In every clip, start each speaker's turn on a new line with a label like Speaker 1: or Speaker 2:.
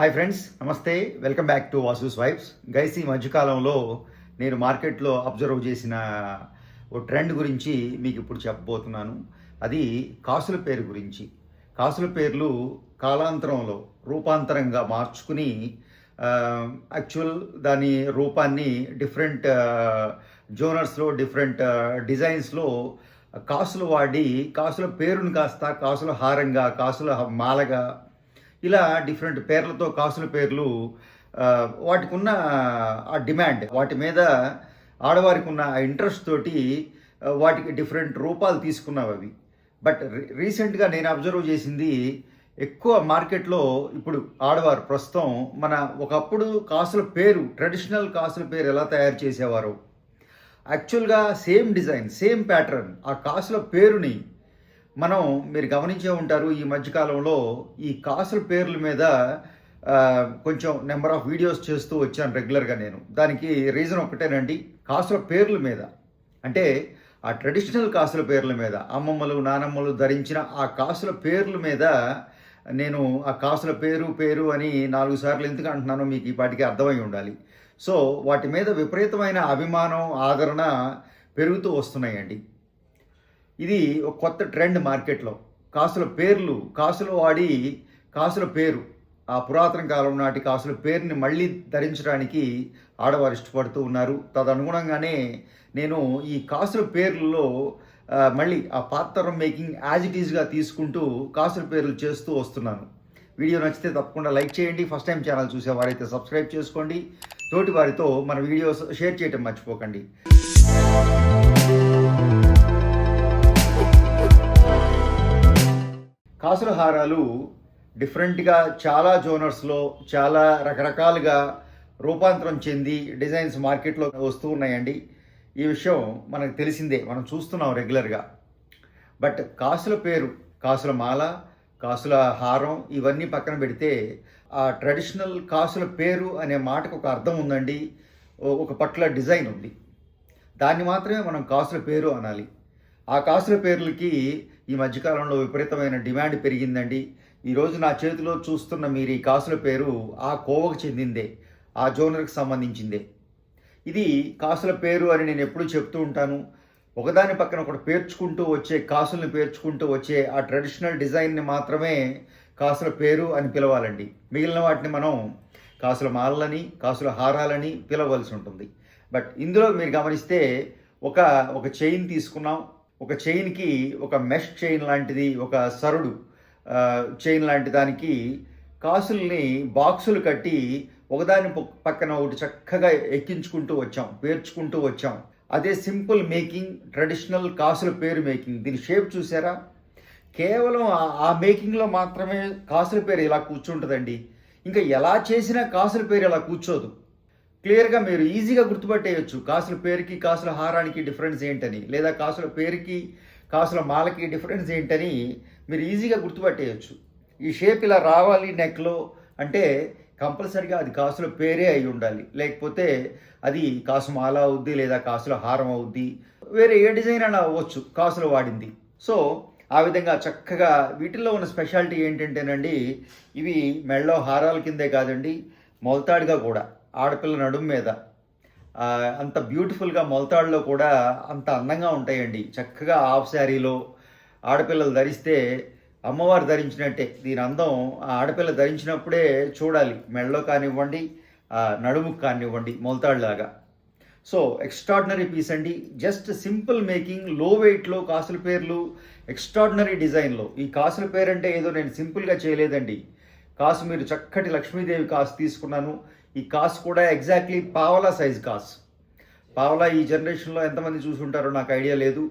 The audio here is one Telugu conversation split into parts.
Speaker 1: హాయ్ ఫ్రెండ్స్, నమస్తే. Welcome back to Vasu's vibes. Guys, ఈ మధ్యకాలంలో నేను మార్కెట్లో అబ్జర్వ్ చేసిన ఓ ట్రెండ్ గురించి మీకు ఇప్పుడు చెప్పబోతున్నాను. అది కాసుల పేరు గురించి. కాసుల పేర్లు కాలాంతరంలో రూపాంతరంగా మార్చుకుని యాక్చువల్ దాని రూపాన్ని డిఫరెంట్ జోనర్స్లో, డిఫరెంట్ డిజైన్స్లో కాసులు వాడి కాసుల పేరుని కాస్త కాసుల హారంగా, కాసుల మాలగా, ఇలా డిఫరెంట్ పేర్లతో కాసుల పేర్లు వాటికి ఉన్న ఆ డిమాండ్, వాటి మీద ఆడవారికి ఉన్న ఆ ఇంట్రెస్ట్ తోటి వాటికి డిఫరెంట్ రూపాలు తీసుకున్నవి అవి. బట్ రీసెంట్గా నేను అబ్జర్వ్ చేసింది, ఎక్కువ మార్కెట్లో ఇప్పుడు ఆడవారు ప్రస్తుతం ఒకప్పుడు కాసుల పేరు, ట్రెడిషనల్ కాసుల పేరు ఎలా తయారు చేసేవారు, యాక్చువల్గా సేమ్ డిజైన్, సేమ్ ప్యాటర్న్, ఆ కాసుల పేరుని మీరు గమనించే ఉంటారు. ఈ మధ్యకాలంలో ఈ కాసుల పేర్ల మీద కొంచెం నెంబర్ ఆఫ్ వీడియోస్ చేస్తూ వచ్చాను రెగ్యులర్గా నేను. దానికి రీజన్ ఒకటేనండి, కాసుల పేర్ల మీద. అంటే ఆ ట్రెడిషనల్ కాసుల పేర్ల మీద, అమ్మమ్మలు నానమ్మలు ధరించిన ఆ కాసుల పేర్ల మీద నేను ఆ కాసుల పేరు అని 4 సార్లు ఎందుకు అంటున్నానో మీకు ఈ పాటికి అర్థమై ఉండాలి. సో వాటి మీద విపరీతమైన అభిమానం, ఆదరణ పెరుగుతూ వస్తున్నాయండి. ఇది ఒక కొత్త ట్రెండ్ మార్కెట్లో. కాసుల పేర్లు, కాసులు వాడి కాసుల పేరు, ఆ పురాతన కాలం నాటి కాసుల పేరుని మళ్ళీ ధరించడానికి ఆడవారు ఇష్టపడుతూ ఉన్నారు. తదనుగుణంగానే నేను ఈ కాసుల పేర్లలో మళ్ళీ ఆ పాతరం మేకింగ్ యాజ్ ఇట్ ఈజ్గా తీసుకుంటూ కాసుల పేర్లు చేస్తూ వస్తున్నాను. వీడియో నచ్చితే తప్పకుండా లైక్ చేయండి. ఫస్ట్ టైం ఛానల్ చూసేవారైతే సబ్స్క్రైబ్ చేసుకోండి. తోటి వారితో మన వీడియోస్ షేర్ చేయటం మర్చిపోకండి. కాసుల హారాలు డిఫరెంట్గా చాలా జోనర్స్లో చాలా రకరకాలుగా రూపాంతరం చెంది డిజైన్స్ మార్కెట్లో వస్తూ ఉన్నాయండి. ఈ విషయం మనకు తెలిసిందే, మనం చూస్తున్నాం రెగ్యులర్గా. బట్ కాసుల పేరు, కాసుల మాల, కాసుల హారం ఇవన్నీ పక్కన పెడితే ఆ ట్రెడిషనల్ కాసుల పేరు అనే మాటకు ఒక అర్థం ఉందండి. ఒక పర్టికులర్ డిజైన్ ఉంది, దాన్ని మాత్రమే మనం కాసుల పేరు అనాలి. ఆ కాసుల పేర్లకి ఈ మధ్యకాలంలో విపరీతమైన డిమాండ్ పెరిగిందండి. ఈరోజు నా చేతిలో చూస్తున్న మీరు ఈ కాసుల పేరు ఆ కోవకు చెందిందే, ఆ జోనర్కి సంబంధించిందే. ఇది కాసుల పేరు అని నేను ఎప్పుడూ చెప్తూ ఉంటాను. ఒకదాని పక్కన ఒకటి పేర్చుకుంటూ వచ్చే, కాసుల్ని పేర్చుకుంటూ వచ్చే ఆ ట్రెడిషనల్ డిజైన్ని మాత్రమే కాసుల పేరు అని పిలవాలండి. మిగిలిన వాటిని మనం కాసుల మాలలని, కాసుల హారాలని పిలవలసి ఉంటుంది. బట్ ఇందులో మీరు గమనిస్తే ఒక చైన్ తీసుకున్నాం. ఒక చైన్కి ఒక మెష్ చైన్ లాంటిది, ఒక సరుడు చైన్ లాంటి దానికి కాసుల్ని బాక్సులు కట్టి ఒకదాని పక్కన ఒకటి చక్కగా ఎక్కించుకుంటూ వచ్చాం, పేర్చుకుంటూ వచ్చాం. అదే సింపుల్ మేకింగ్, ట్రెడిషనల్ కాసుల పేరు మేకింగ్. దీని షేప్ చూసారా? కేవలం ఆ మేకింగ్లో మాత్రమే కాసుల పేరు ఇలా కూర్చుంటుందండి. ఇంకా ఎలా చేసినా కాసుల పేరు ఇలా కూర్చోదు. క్లియర్గా మీరు ఈజీగా గుర్తుపట్టేయచ్చు కాసుల పేరుకి కాసుల హారానికి డిఫరెన్స్ ఏంటని, లేదా కాసుల పేరుకి కాసుల మాలకి డిఫరెన్స్ ఏంటని మీరు ఈజీగా గుర్తుపట్టేయచ్చు. ఈ షేప్ ఇలా రావాలి నెక్లో అంటే కంపల్సరిగా అది కాసుల పేరే అయి ఉండాలి. లేకపోతే అది కాసు మాల అవుద్ది, లేదా కాసుల హారం అవుద్ది, వేరే ఏ డిజైన్ అయినా అవ్వచ్చు కాసులు వాడింది. సో ఆ విధంగా చక్కగా వీటిల్లో ఉన్న స్పెషాలిటీ ఏంటంటేనండి, ఇవి మెళ్ళో హారాల కిందే కాదండి, మొలతాడుగా కూడా ఆడపిల్ల నడుము మీద అంత బ్యూటిఫుల్గా మొలతాడులో కూడా అంత అందంగా ఉంటాయండి. చక్కగా హాఫ్ శారీలో ఆడపిల్లలు ధరిస్తే అమ్మవారు ధరించినట్టే. దీని అందం ఆడపిల్ల ధరించినప్పుడే చూడాలి, మెడలో కానివ్వండి, నడుముకు కానివ్వండి, మొలతాడులాగా. సో ఎక్స్ట్రాడినరీ పీస్ అండి. జస్ట్ సింపుల్ మేకింగ్, లో వెయిట్లో కాసుల పేర్లు, ఎక్స్ట్రాడినరీ డిజైన్లో. ఈ కాసుల పేరు అంటే ఏదో నేను సింపుల్గా చేయలేదండి. కాసు మీరు చక్కటి లక్ష్మీదేవి కాసు తీసుకున్నాను. ఈ కాసు కూడా ఎగ్జాక్ట్లీ పావలా సైజ్ కాసు. పావలా ఈ జనరేషన్లో ఎంతమంది చూసుంటారో నాకు ఐడియా లేదు,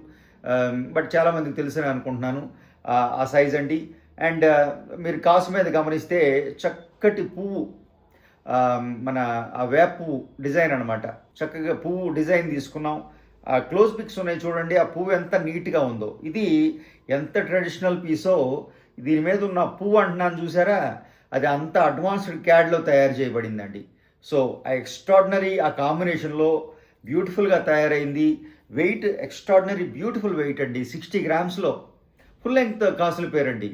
Speaker 1: బట్ చాలామందికి తెలుసని అనుకుంటున్నాను. ఆ సైజ్ అండి. అండ్ మీరు కాసు మీద గమనిస్తే చక్కటి పువ్వు, ఆ వేప పువ్వు డిజైన్ అనమాట. చక్కగా పువ్వు డిజైన్ తీసుకున్నాం. క్లోజ్ పిక్స్ ఉన్నాయి చూడండి, ఆ పువ్వు ఎంత నీట్గా ఉందో. ఇది ఎంత ట్రెడిషనల్ పీసో. దీని మీద ఉన్న పువ్వు అంటున్నాను చూసారా, అది అంత అడ్వాన్స్డ్ క్యాడ్లో తయారు చేయబడిందండి. సో ఆ ఎక్స్ట్రాడినరీ, ఆ కాంబినేషన్లో బ్యూటిఫుల్గా తయారైంది. వెయిట్ ఎక్స్ట్రాడినరీ బ్యూటిఫుల్ వెయిట్ అండి. 60 గ్రామ్స్లో ఫుల్ లెంగ్త్ కాసుల పేరు అండి.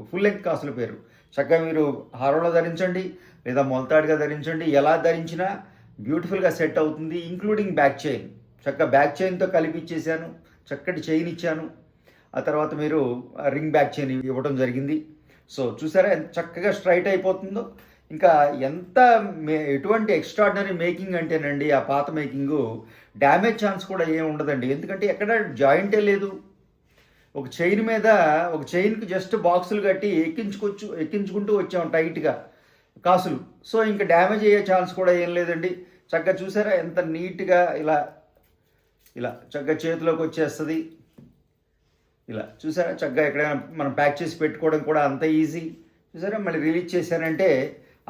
Speaker 1: ఫుల్ లెంగ్త్ కాసుల పేరు చక్కగా మీరు హారంలో ధరించండి లేదా మొలతాడుగా ధరించండి, ఎలా ధరించినా బ్యూటిఫుల్గా సెట్ అవుతుంది. ఇంక్లూడింగ్ బ్యాక్ చైన్, చక్కగా బ్యాక్ చైన్తో కలిపి ఇచ్చేసాను, చక్కటి చైన్ ఇచ్చాను. ఆ తర్వాత మీరు రింగ్ బ్యాక్ చైన్ ఇవ్వడం జరిగింది. సో చూసారా ఎంత చక్కగా స్ట్రైట్ అయిపోతుందో. ఇంకా ఎంత ఎటువంటి ఎక్స్ట్రాడినరీ మేకింగ్ అంటేనండి, ఆ పాత మేకింగు డ్యామేజ్ ఛాన్స్ కూడా ఏమి ఉండదండి. ఎందుకంటే ఎక్కడ జాయింటే లేదు. ఒక చైన్ మీద ఒక చైన్కి జస్ట్ బాక్సులు కట్టి ఎక్కించుకుంటూ వచ్చాం టైట్గా కాసులు. సో ఇంకా డ్యామేజ్ అయ్యే ఛాన్స్ కూడా ఏం లేదండి. చక్కగా చూసారా ఎంత నీట్గా ఇలా ఇలా చక్కగా చేతిలోకి వచ్చేస్తుంది. ఇలా చూసారా చక్కగా ఎక్కడైనా మనం ప్యాక్ చేసి పెట్టుకోవడం కూడా అంత ఈజీ. చూసారా మళ్ళీ రిలీజ్ చేశానంటే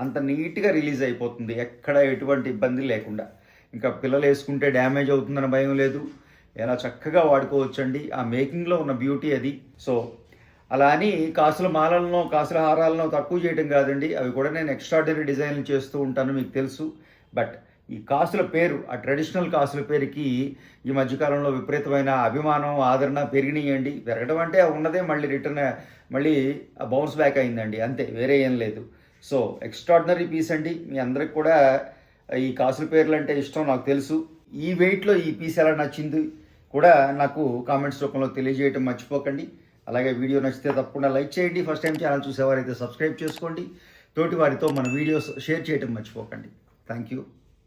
Speaker 1: అంత నీట్గా రిలీజ్ అయిపోతుంది, ఎక్కడ ఎటువంటి ఇబ్బంది లేకుండా. ఇంకా పిల్లలు వేసుకుంటే డ్యామేజ్ అవుతుందని భయం లేదు, ఎలా చక్కగా వాడుకోవచ్చండి. ఆ మేకింగ్లో ఉన్న బ్యూటీ అది. సో అలా అని కాసుల మాలలను కాసుల హారాలను తక్కువ చేయడం కాదండి, అవి కూడా నేను ఎక్స్ట్రాడినరీ డిజైన్లు చేస్తూ ఉంటాను, మీకు తెలుసు. బట్ ఈ కాసుల పేరు, ఆ ట్రెడిషనల్ కాసుల పేరుకి ఈ మధ్యకాలంలో విపరీతమైన అభిమానం ఆదరణ పెరిగినాయండి. పెరగడం అంటే ఉన్నదే మళ్ళీ బౌన్స్ బ్యాక్ అయిందండి, అంతే, వేరే ఏం లేదు. సో ఎక్స్ట్రాడినరీ పీస్ అండి. మీ అందరికి కూడా ఈ కాసుల పేర్లు అంటే ఇష్టం, నాకు తెలుసు. ఈ వెయిట్లో ఈ పీస్ ఎలా నచ్చింది కూడా నాకు కామెంట్స్ రూపంలో తెలియజేయడం మర్చిపోకండి. అలాగే వీడియో నచ్చితే తప్పకుండా లైక్ చేయండి. ఫస్ట్ టైం ఛానల్ చూసేవారైతే సబ్స్క్రైబ్ చేసుకోండి. తోటి వారితో మన వీడియోస్ షేర్ చేయడం మర్చిపోకండి. Thank you.